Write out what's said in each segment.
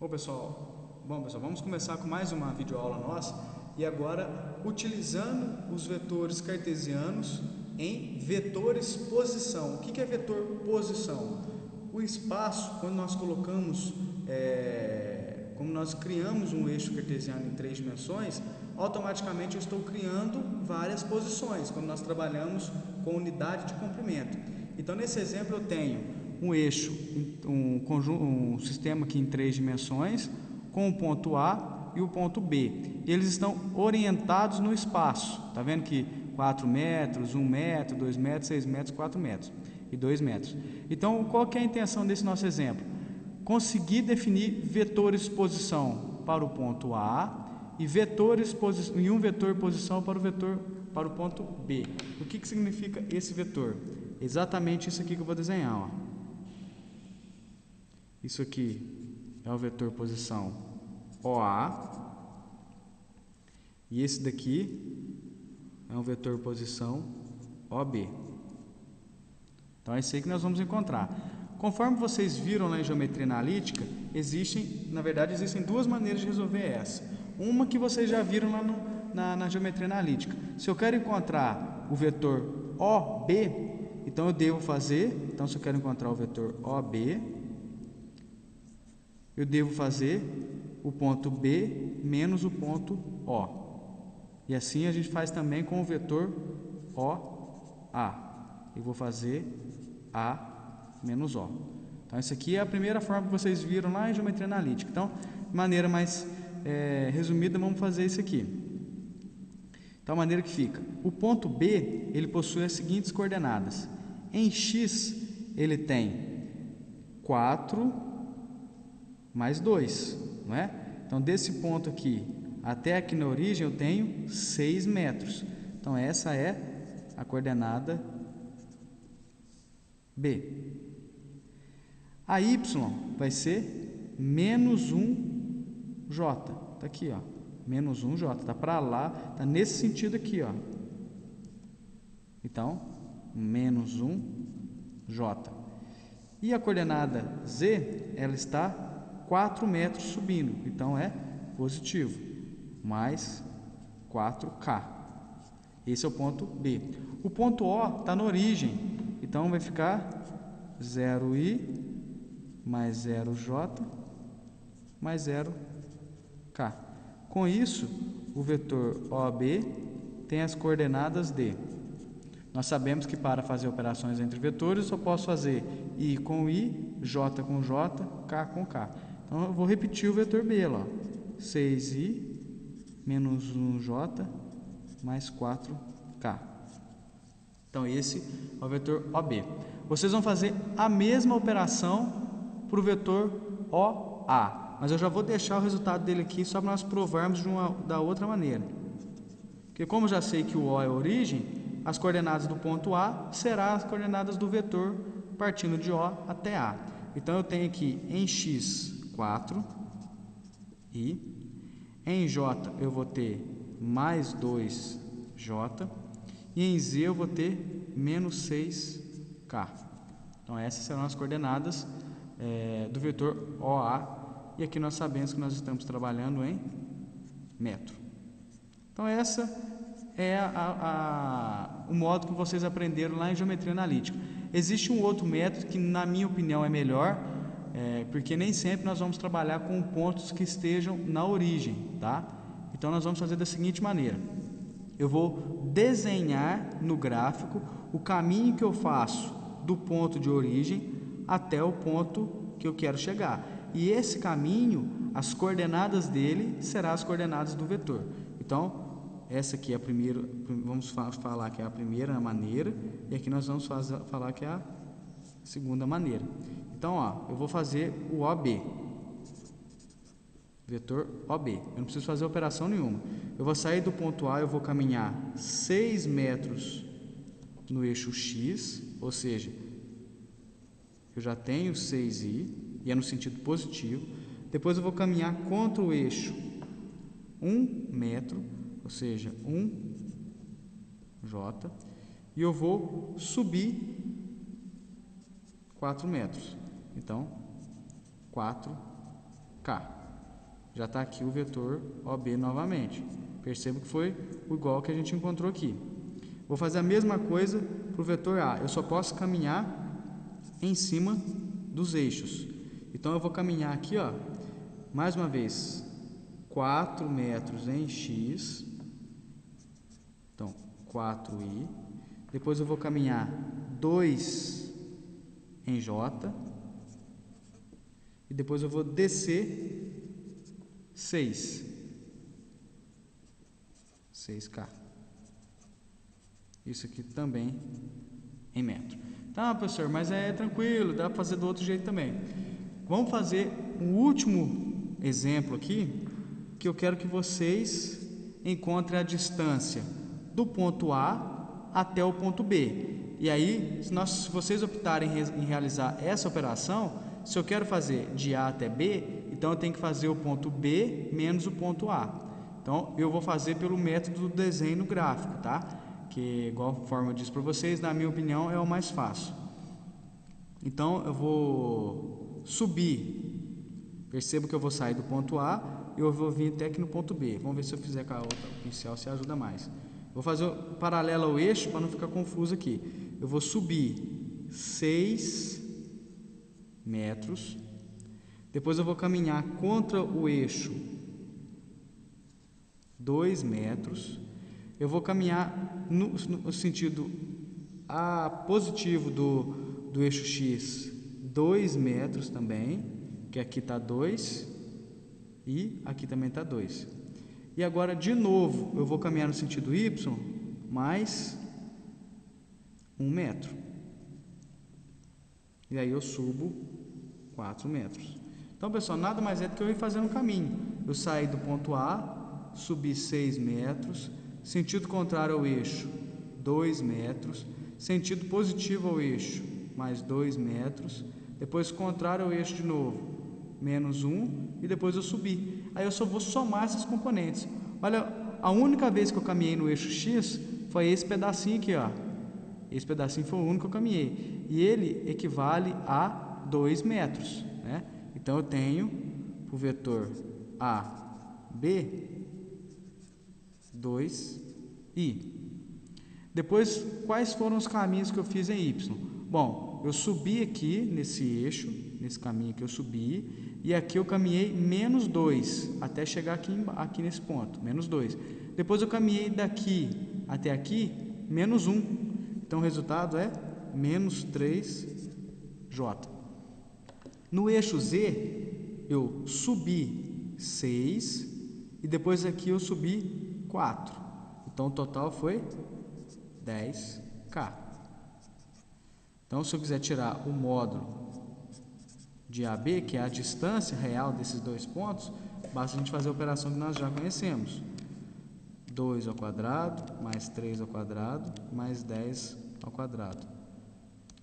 Bom pessoal, vamos começar com mais uma videoaula nossa e agora utilizando os vetores cartesianos em vetores posição. O que é vetor posição? O espaço, quando nós colocamos, como nós criamos um eixo cartesiano em 3 dimensões, automaticamente eu estou criando várias posições, quando nós trabalhamos com unidade de comprimento. Então nesse exemplo eu tenho um eixo, um sistema aqui em 3 dimensões, com o ponto A e o ponto B. Eles estão orientados no espaço. Está vendo que 4 metros, 1 metro, 2 metros, 6 metros, 4 metros e 2 metros. Então, qual que é a intenção desse nosso exemplo? Conseguir definir vetores posição para o ponto A e um vetor posição para o ponto B. O que significa esse vetor? Exatamente isso aqui que eu vou desenhar, ó. Isso aqui é o vetor posição OA e esse daqui é um vetor posição OB. Então é isso aí que nós vamos encontrar. Conforme vocês viram lá em geometria analítica, na verdade existem duas maneiras de resolver essa. Uma que vocês já viram lá na geometria analítica. Se eu quero encontrar o vetor OB, então eu devo fazer, se eu quero encontrar o vetor OB, eu devo fazer o ponto B menos o ponto O. E assim a gente faz também com o vetor OA. Eu vou fazer A menos O. Então, essa aqui é a primeira forma que vocês viram lá em geometria analítica. Então, de maneira mais resumida, vamos fazer isso aqui. Então, a maneira que fica. O ponto B, ele possui as seguintes coordenadas. Em X, ele tem 4 mais 2, não é? Então, desse ponto aqui até aqui na origem, eu tenho 6 metros. Então, essa é a coordenada B. A Y vai ser menos 1J. Está aqui, ó. Menos 1J. Está para lá, está nesse sentido aqui, ó. Então, menos 1J. E a coordenada Z, ela está 4 metros subindo, então é positivo, mais 4K. Esse é o ponto B. O ponto O está na origem, então vai ficar 0I mais 0J mais 0K. Com isso, o vetor OB tem as coordenadas D. Nós sabemos que para fazer operações entre vetores, eu posso fazer I com I, J com J, K com K. Então, eu vou repetir o vetor B lá. 6i menos 1j mais 4k. Então, esse é o vetor OB. Vocês vão fazer a mesma operação para o vetor OA. Mas eu já vou deixar o resultado dele aqui só para nós provarmos da outra maneira. Porque como eu já sei que o O é a origem, as coordenadas do ponto A serão as coordenadas do vetor partindo de O até A. Então, eu tenho aqui em X 4 e em J eu vou ter mais 2J e em Z eu vou ter menos 6K. Então essas serão as coordenadas do vetor OA e aqui nós sabemos que nós estamos trabalhando em metro. Então essa é o modo que vocês aprenderam lá em geometria analítica. Existe um outro método que na minha opinião é melhor, porque nem sempre nós vamos trabalhar com pontos que estejam na origem, tá? Então nós vamos fazer da seguinte maneira. Eu vou desenhar no gráfico o caminho que eu faço do ponto de origem até o ponto que eu quero chegar. E esse caminho, as coordenadas dele serão as coordenadas do vetor. Então, essa aqui é a primeira, vamos falar que é a primeira maneira, e aqui nós vamos falar que é a segunda maneira. Então, ó, eu vou fazer o OB, vetor OB. Eu não preciso fazer operação nenhuma. Eu vou sair do ponto A, eu vou caminhar 6 metros no eixo X, ou seja, eu já tenho 6i, e é no sentido positivo. Depois eu vou caminhar contra o eixo 1 metro, ou seja, 1J, e eu vou subir 4 metros. Então, 4 K. Já está aqui o vetor OB novamente. Perceba que foi igual que a gente encontrou aqui. Vou fazer a mesma coisa para o vetor A. Eu só posso caminhar em cima dos eixos. Então, eu vou caminhar aqui, ó, mais uma vez, 4 metros em X. Então, 4i. Depois eu vou caminhar 2 em J. E depois eu vou descer 6K. Isso aqui também em metro. Tá, professor, mas é tranquilo, dá para fazer do outro jeito também. Vamos fazer um último exemplo aqui, que eu quero que vocês encontrem a distância do ponto A até o ponto B. E aí, se vocês optarem em realizar essa operação, se eu quero fazer de A até B, então eu tenho que fazer o ponto B menos o ponto A. Então, eu vou fazer pelo método do desenho gráfico, tá? Que, igual forma eu disse para vocês, na minha opinião, é o mais fácil. Então, eu vou subir. Percebo que eu vou sair do ponto A e eu vou vir até aqui no ponto B. Vamos ver se eu fizer com a outra pincel se ajuda mais. Vou fazer o paralelo ao eixo para não ficar confuso aqui. Eu vou subir 6 metros. Depois eu vou caminhar contra o eixo 2 metros. Eu vou caminhar no sentido positivo do eixo X 2 metros também, que aqui está 2 e aqui também está 2. E agora, de novo, eu vou caminhar no sentido Y mais 1 metro. E aí eu subo 4 metros. Então, pessoal, nada mais é do que eu ir fazendo um caminho. Eu saí do ponto A, subi 6 metros, sentido contrário ao eixo, 2 metros, sentido positivo ao eixo, mais 2 metros, depois contrário ao eixo de novo, menos 1, e depois eu subi. Aí eu só vou somar esses componentes. Olha, a única vez que eu caminhei no eixo X foi esse pedacinho aqui, ó. Esse pedacinho foi o único que eu caminhei. E ele equivale a 2 metros, né? Então, eu tenho o vetor AB 2i. Depois, quais foram os caminhos que eu fiz em Y? Bom, eu subi aqui nesse eixo, nesse caminho que eu subi, e aqui eu caminhei menos 2, até chegar aqui nesse ponto, menos 2. Depois eu caminhei daqui até aqui, menos 1. Então, o resultado é menos 3J. No eixo Z, eu subi 6 e depois aqui eu subi 4. Então, o total foi 10K. Então, se eu quiser tirar o módulo de AB, que é a distância real desses dois pontos, basta a gente fazer a operação que nós já conhecemos. 2 ao quadrado, mais 3 ao quadrado, mais 10 ao quadrado.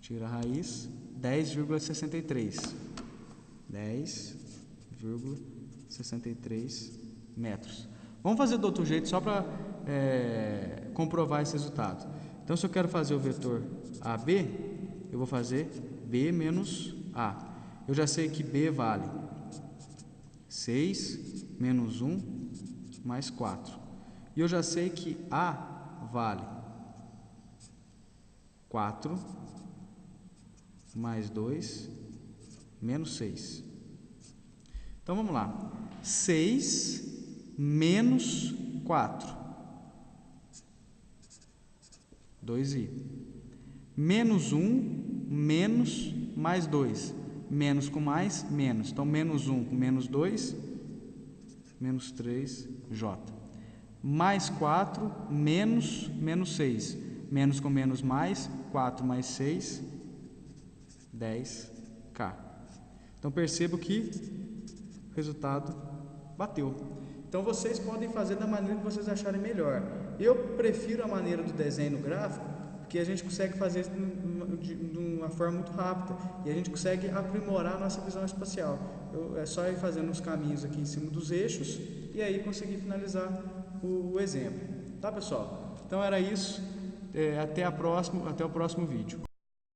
Tira a raiz, 10,63. 10,63 metros. Vamos fazer do outro jeito só para comprovar esse resultado. Então, se eu quero fazer o vetor AB, eu vou fazer B menos A. Eu já sei que B vale 6 menos 1 mais 4. E eu já sei que A vale 4 mais 2 menos 6. Então, vamos lá. 6 menos 4. 2i. Menos 1, menos, mais 2. Menos com mais, menos. Então, menos 1 com menos 2, menos 3j. Mais 4, menos, menos 6. Menos com menos mais, 4 mais 6, 10k. Então, percebo que o resultado bateu. Então, vocês podem fazer da maneira que vocês acharem melhor. Eu prefiro a maneira do desenho gráfico, porque a gente consegue fazer isso de uma forma muito rápida e a gente consegue aprimorar a nossa visão espacial. É só ir fazendo os caminhos aqui em cima dos eixos e aí conseguir finalizar o exemplo. Tá, pessoal? Então, era isso. Até o próximo vídeo.